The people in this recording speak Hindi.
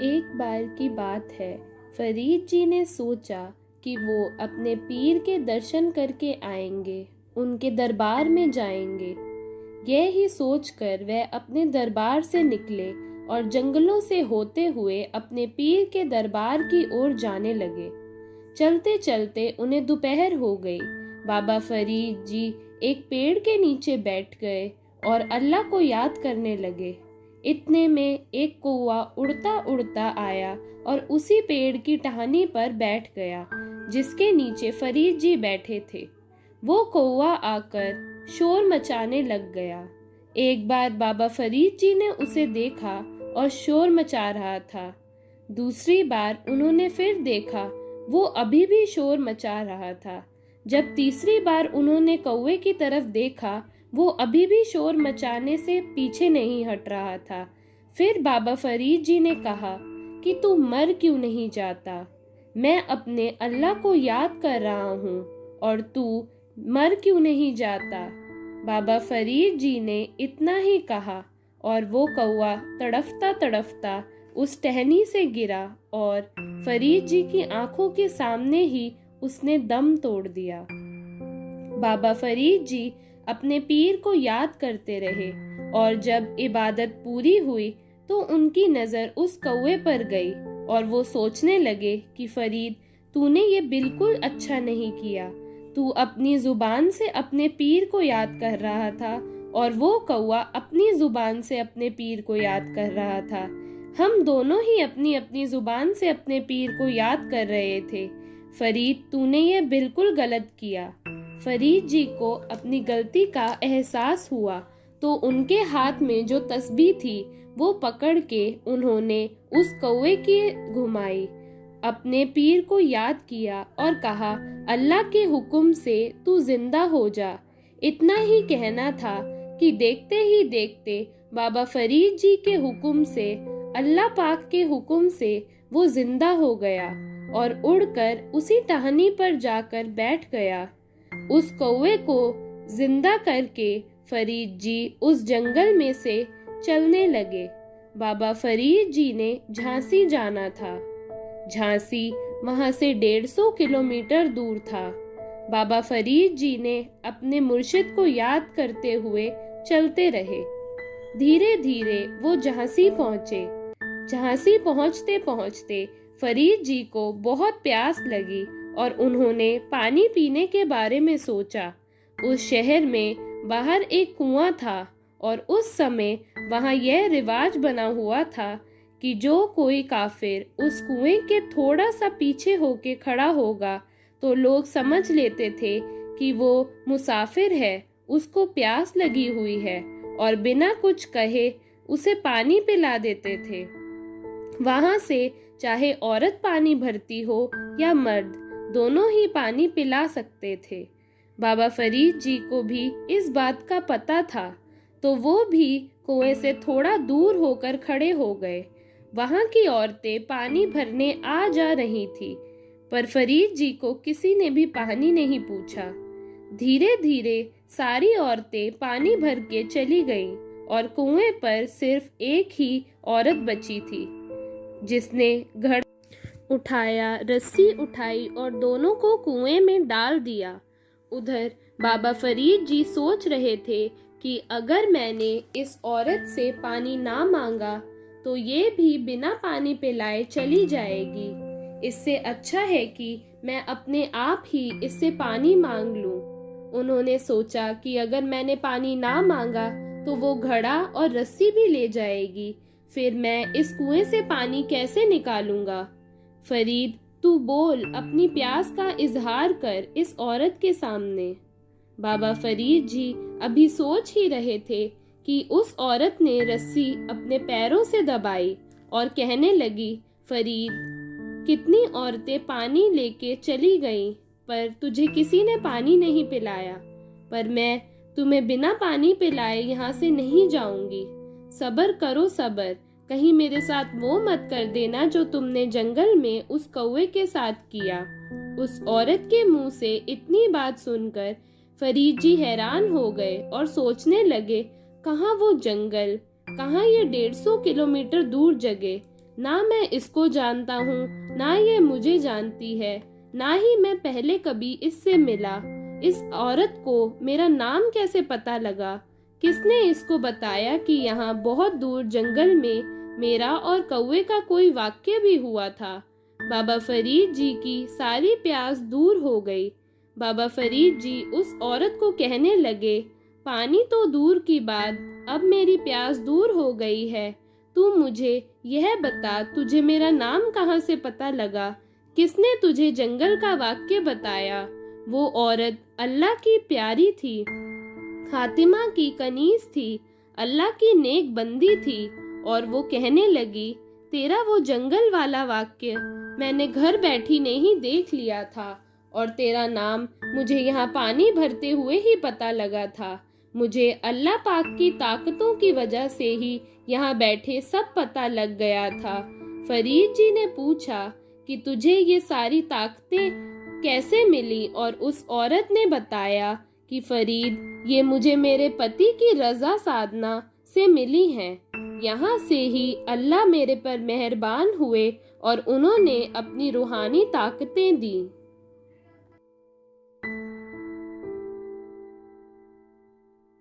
एक बार की बात है, फरीद जी ने सोचा कि वो अपने पीर के दर्शन करके आएंगे, उनके दरबार में जाएंगे। यह ही सोचकर वह अपने दरबार से निकले और जंगलों से होते हुए अपने पीर के दरबार की ओर जाने लगे। चलते चलते उन्हें दोपहर हो गई। बाबा फरीद जी एक पेड़ के नीचे बैठ गए और अल्लाह को याद करने लगे। इतने में एक कौवा उड़ता उड़ता आया और उसी पेड़ की टहनी पर बैठ गया जिसके नीचे फरीद जी बैठे थे। वो कौवा आकर शोर मचाने लग गया। एक बार बाबा फरीद जी ने उसे देखा और शोर मचा रहा था। दूसरी बार उन्होंने फिर देखा, वो अभी भी शोर मचा रहा था। जब तीसरी बार उन्होंने कौवे की तरफ देखा, वो अभी भी शोर मचाने से पीछे नहीं हट रहा था। फिर बाबा फरीद जी ने कहा कि तू मर क्यों नहीं जाता? मैं अपने अल्लाह को याद कर रहा हूँ और तू मर क्यों नहीं जाता? बाबा फरीद जी ने इतना ही कहा और वो कौवा तड़फता तड़फता उस टहनी से गिरा और फरीद जी की आंखों के सामने ही उसने दम तोड़ दिया। बाबा फरीद जी अपने पीर को याद करते रहे और जब इबादत पूरी हुई तो उनकी नज़र उस कौवे पर गई और वो सोचने लगे कि फरीद, तूने ये बिल्कुल अच्छा नहीं किया। तू अपनी जुबान से अपने पीर को याद कर रहा था और वो कौवा अपनी जुबान से अपने पीर को याद कर रहा था। हम दोनों ही अपनी अपनी जुबान से अपने पीर को याद कर रहे थे। फरीद, तूने ये बिल्कुल गलत किया। फरीद जी को अपनी गलती का एहसास हुआ तो उनके हाथ में जो तस्बीह थी वो पकड़ के उन्होंने उस कौवे की घुमाई, अपने पीर को याद किया और कहा, अल्लाह के हुक्म से तू जिंदा हो जा। इतना ही कहना था कि देखते ही देखते बाबा फरीद जी के हुक्म से, अल्लाह पाक के हुक्म से वो जिंदा हो गया और उड़कर उसी टहनी पर जाकर बैठ गया। उस कौवे को जिंदा करके फरीद जी उस जंगल में से चलने लगे। बाबा फरीद जी ने झांसी जाना था। झांसी वहां से 150 किलोमीटर दूर था। बाबा फरीद जी ने अपने मुर्शिद को याद करते हुए चलते रहे। धीरे धीरे वो झांसी पहुंचे। झांसी पहुंचते पहुंचते फरीद जी को बहुत प्यास लगी और उन्होंने पानी पीने के बारे में सोचा। उस शहर में बाहर एक कुआं था और उस समय वहां यह रिवाज बना हुआ था कि जो कोई काफिर उस कुएं के थोड़ा सा पीछे होके खड़ा होगा तो लोग समझ लेते थे कि वो मुसाफिर है, उसको प्यास लगी हुई है और बिना कुछ कहे उसे पानी पिला देते थे। वहां से चाहे औरत पानी भरती हो या मर्द, दोनों ही पानी पिला सकते थे। बाबा फरीद जी को भी इस बात का पता था तो वो भी कुएं से थोड़ा दूर होकर खड़े हो गए। वहां की औरतें पानी भरने आ जा रही थी पर फरीद जी को किसी ने भी पानी नहीं पूछा। धीरे धीरे सारी औरतें पानी भर के चली गईं और कुएं पर सिर्फ एक ही औरत बची थी जिसने घड़ा उठाया, रस्सी उठाई और दोनों को कुएं में डाल दिया। उधर बाबा फरीद जी सोच रहे थे कि अगर मैंने इस औरत से पानी ना मांगा तो ये भी बिना पानी पिलाए चली जाएगी। इससे अच्छा है कि मैं अपने आप ही इससे पानी मांग लूं। उन्होंने सोचा कि अगर मैंने पानी ना मांगा तो वो घड़ा और रस्सी भी ले जाएगी, फिर मैं इस कुएं से पानी कैसे निकालूंगा। फरीद, तू बोल, अपनी प्यास का इजहार कर इस औरत के सामने। बाबा फरीद जी अभी सोच ही रहे थे कि उस औरत ने रस्सी अपने पैरों से दबाई और कहने लगी, फरीद, कितनी औरतें पानी लेके चली गईं पर तुझे किसी ने पानी नहीं पिलाया, पर मैं तुम्हें बिना पानी पिलाए यहाँ से नहीं जाऊंगी। सब्र करो सब्र, कहीं मेरे साथ वो मत कर देना जो तुमने जंगल में उस कौवे के साथ किया। उस औरत के मुंह से इतनी बात सुनकर फरीद जी हैरान हो गए और सोचने लगे, कहाँ वो जंगल, कहाँ ये 150 किलोमीटर दूर जगह, ना मैं इसको जानता हूँ, ना ये मुझे जानती है, ना ही मैं पहले कभी इससे मिला। इस औरत को मेरा नाम कैसे पता लगा? किसने इसको बताया कि यहाँ बहुत दूर जंगल में मेरा और कौवे का कोई वाक्य भी हुआ था? बाबा फरीद जी की सारी प्यास दूर हो गई। बाबा फरीद जी उस औरत को कहने लगे, पानी तो दूर की बात, अब मेरी प्यास दूर हो गई है। तू मुझे यह बता, तुझे मेरा नाम कहाँ से पता लगा? किसने तुझे जंगल का वाक्य बताया? वो औरत अल्लाह की प्यारी थी, फातिमा की कनीज थी, अल्लाह की नेक बंदी थी। और वो कहने लगी, तेरा वो जंगल वाला वाक्य मैंने घर बैठी ने ही देख लिया था, और तेरा नाम मुझे यहाँ पानी भरते हुए ही पता लगा था। मुझे अल्लाह पाक की ताकतों की वजह से ही यहाँ बैठे सब पता लग गया था। फरीद जी ने पूछा कि तुझे ये सारी ताकतें कैसे मिली? और उस औरत ने बताया कि फरीद, ये मुझे मेरे पति की रजा साधना से मिली हैं। यहाँ से ही अल्लाह मेरे पर मेहरबान हुए और उन्होंने अपनी रूहानी ताकतें दी।